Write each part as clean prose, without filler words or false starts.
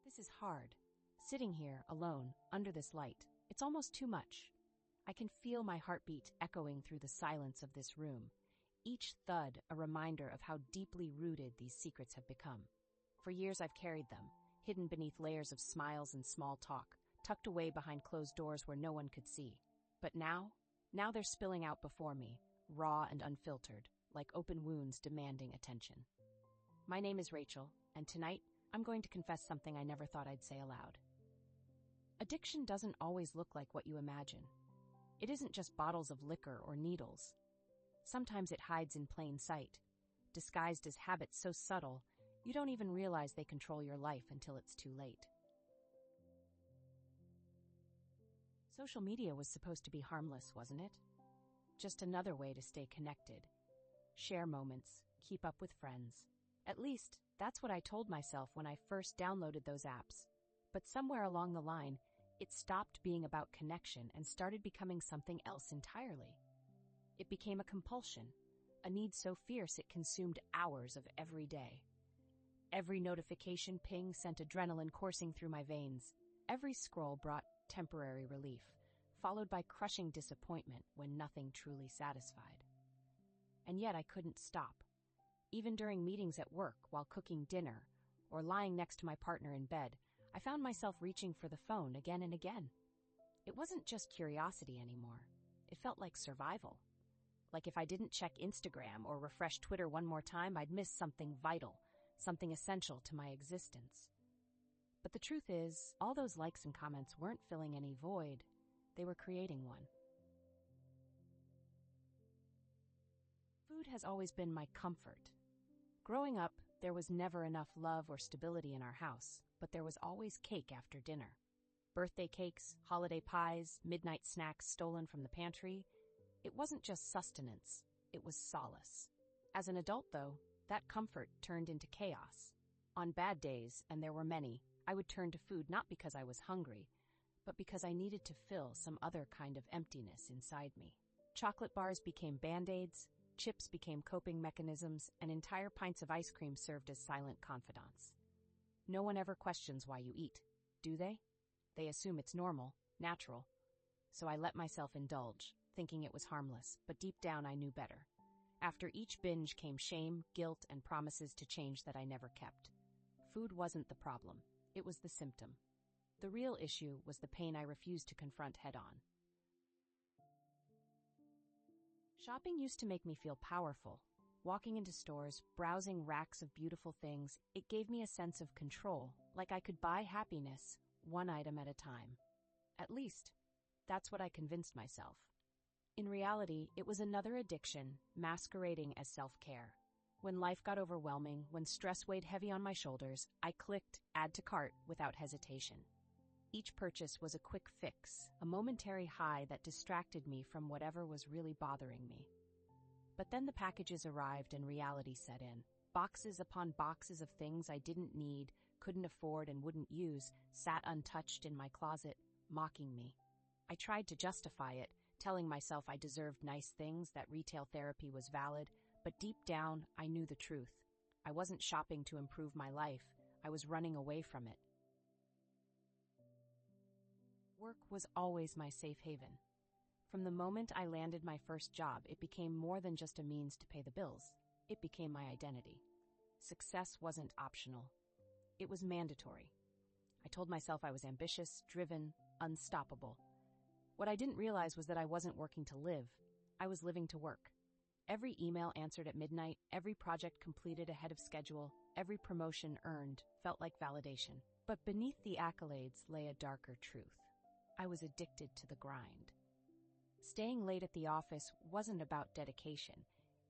This is hard. Sitting here, alone, under this light, it's almost too much. I can feel my heartbeat echoing through the silence of this room, each thud a reminder of how deeply rooted these secrets have become. For years I've carried them, hidden beneath layers of smiles and small talk, tucked away behind closed doors where no one could see. But now they're spilling out before me, raw and unfiltered, like open wounds demanding attention. My name is Rachel, and tonight I'm going to confess something I never thought I'd say aloud. Addiction doesn't always look like what you imagine. It isn't just bottles of liquor or needles. Sometimes it hides in plain sight, disguised as habits so subtle you don't even realize they control your life until it's too late. Social media was supposed to be harmless, wasn't it? Just another way to stay connected, share moments, keep up with friends. At least, that's what I told myself when I first downloaded those apps. But somewhere along the line, it stopped being about connection and started becoming something else entirely. It became a compulsion, a need so fierce it consumed hours of every day. Every notification ping sent adrenaline coursing through my veins. Every scroll brought temporary relief, followed by crushing disappointment when nothing truly satisfied. And yet I couldn't stop. Even during meetings at work, while cooking dinner, or lying next to my partner in bed, I found myself reaching for the phone again and again. It wasn't just curiosity anymore. It felt like survival. Like if I didn't check Instagram or refresh Twitter one more time, I'd miss something vital, something essential to my existence. But the truth is, all those likes and comments weren't filling any void. They were creating one. Food has always been my comfort. Growing up, there was never enough love or stability in our house, but there was always cake after dinner. Birthday cakes, holiday pies, midnight snacks stolen from the pantry. It wasn't just sustenance, it was solace. As an adult, though, that comfort turned into chaos. On bad days, and there were many, I would turn to food not because I was hungry, but because I needed to fill some other kind of emptiness inside me. Chocolate bars became Band-Aids, chips became coping mechanisms, and entire pints of ice cream served as silent confidants. No one ever questions why you eat, do they? They assume it's normal, natural. So I let myself indulge, thinking it was harmless, but deep down I knew better. After each binge came shame, guilt, and promises to change that I never kept. Food wasn't the problem, it was the symptom. The real issue was the pain I refused to confront head-on. Shopping used to make me feel powerful. Walking into stores, browsing racks of beautiful things, it gave me a sense of control, like I could buy happiness, one item at a time. At least, that's what I convinced myself. In reality, it was another addiction, masquerading as self-care. When life got overwhelming, when stress weighed heavy on my shoulders, I clicked Add to Cart without hesitation. Each purchase was a quick fix, a momentary high that distracted me from whatever was really bothering me. But then the packages arrived and reality set in. Boxes upon boxes of things I didn't need, couldn't afford, and wouldn't use sat untouched in my closet, mocking me. I tried to justify it, telling myself I deserved nice things, that retail therapy was valid, but deep down, I knew the truth. I wasn't shopping to improve my life. I was running away from it. Work was always my safe haven. From the moment I landed my first job, it became more than just a means to pay the bills. It became my identity. Success wasn't optional. It was mandatory. I told myself I was ambitious, driven, unstoppable. What I didn't realize was that I wasn't working to live. I was living to work. Every email answered at midnight, every project completed ahead of schedule, every promotion earned felt like validation. But beneath the accolades lay a darker truth. I was addicted to the grind. Staying late at the office wasn't about dedication.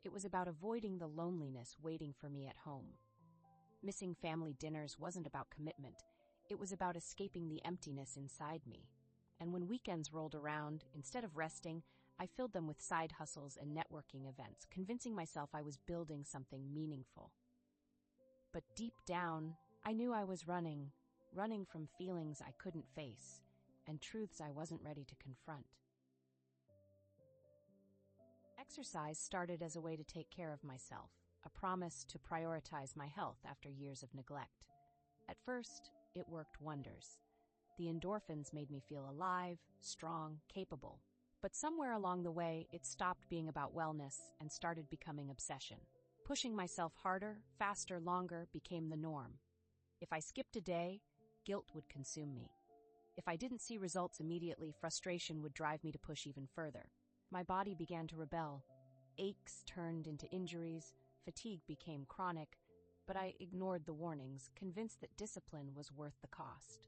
It was about avoiding the loneliness waiting for me at home. Missing family dinners wasn't about commitment. It was about escaping the emptiness inside me. And when weekends rolled around, instead of resting, I filled them with side hustles and networking events, convincing myself I was building something meaningful. But deep down, I knew I was running from feelings I couldn't face, and truths I wasn't ready to confront. Exercise started as a way to take care of myself, a promise to prioritize my health after years of neglect. At first, it worked wonders. The endorphins made me feel alive, strong, capable. But somewhere along the way, it stopped being about wellness and started becoming obsession. Pushing myself harder, faster, longer became the norm. If I skipped a day, guilt would consume me. If I didn't see results immediately, frustration would drive me to push even further. My body began to rebel. Aches turned into injuries, fatigue became chronic, but I ignored the warnings, convinced that discipline was worth the cost.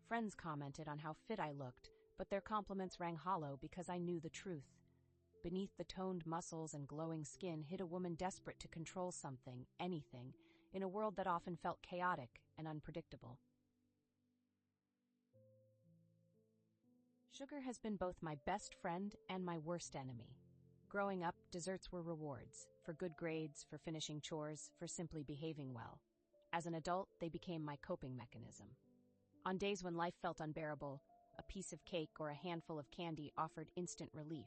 Friends commented on how fit I looked, but their compliments rang hollow because I knew the truth. Beneath the toned muscles and glowing skin hid a woman desperate to control something, anything, in a world that often felt chaotic and unpredictable. Sugar has been both my best friend and my worst enemy. Growing up, desserts were rewards, for good grades, for finishing chores, for simply behaving well. As an adult, they became my coping mechanism. On days when life felt unbearable, a piece of cake or a handful of candy offered instant relief.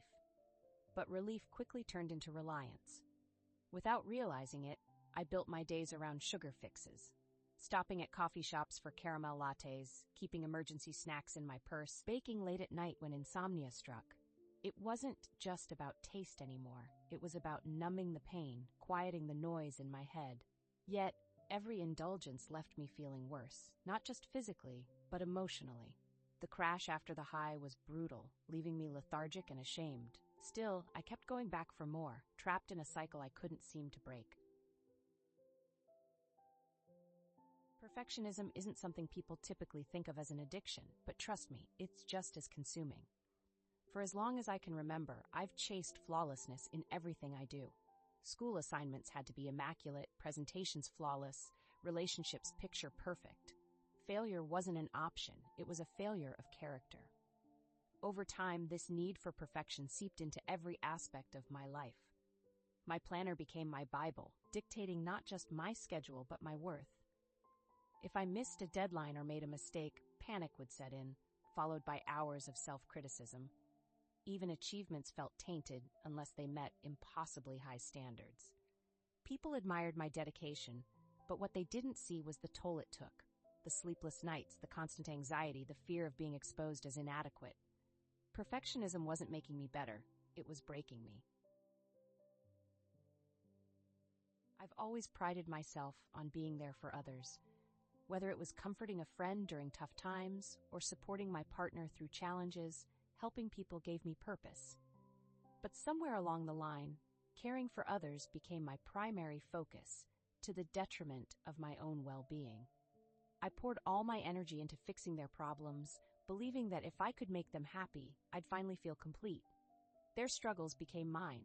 But relief quickly turned into reliance. Without realizing it, I built my days around sugar fixes. Stopping at coffee shops for caramel lattes, keeping emergency snacks in my purse, baking late at night when insomnia struck. It wasn't just about taste anymore. It was about numbing the pain, quieting the noise in my head. Yet, every indulgence left me feeling worse, not just physically, but emotionally. The crash after the high was brutal, leaving me lethargic and ashamed. Still, I kept going back for more, trapped in a cycle I couldn't seem to break. Perfectionism isn't something people typically think of as an addiction, but trust me, it's just as consuming. For as long as I can remember, I've chased flawlessness in everything I do. School assignments had to be immaculate, presentations flawless, relationships picture perfect. Failure wasn't an option, it was a failure of character. Over time, this need for perfection seeped into every aspect of my life. My planner became my Bible, dictating not just my schedule but my worth. If I missed a deadline or made a mistake, panic would set in, followed by hours of self-criticism. Even achievements felt tainted unless they met impossibly high standards. People admired my dedication, but what they didn't see was the toll it took. The sleepless nights, the constant anxiety, the fear of being exposed as inadequate. Perfectionism wasn't making me better, it was breaking me. I've always prided myself on being there for others. Whether it was comforting a friend during tough times or supporting my partner through challenges, helping people gave me purpose. But somewhere along the line, caring for others became my primary focus, to the detriment of my own well-being. I poured all my energy into fixing their problems, believing that if I could make them happy, I'd finally feel complete. Their struggles became mine.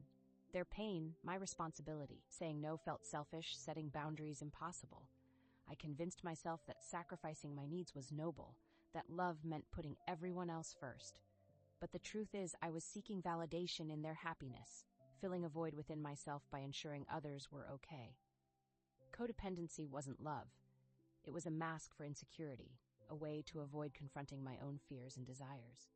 Their pain, my responsibility. Saying no felt selfish, setting boundaries impossible. I convinced myself that sacrificing my needs was noble, that love meant putting everyone else first. But the truth is, I was seeking validation in their happiness, filling a void within myself by ensuring others were okay. Codependency wasn't love. It was a mask for insecurity, a way to avoid confronting my own fears and desires.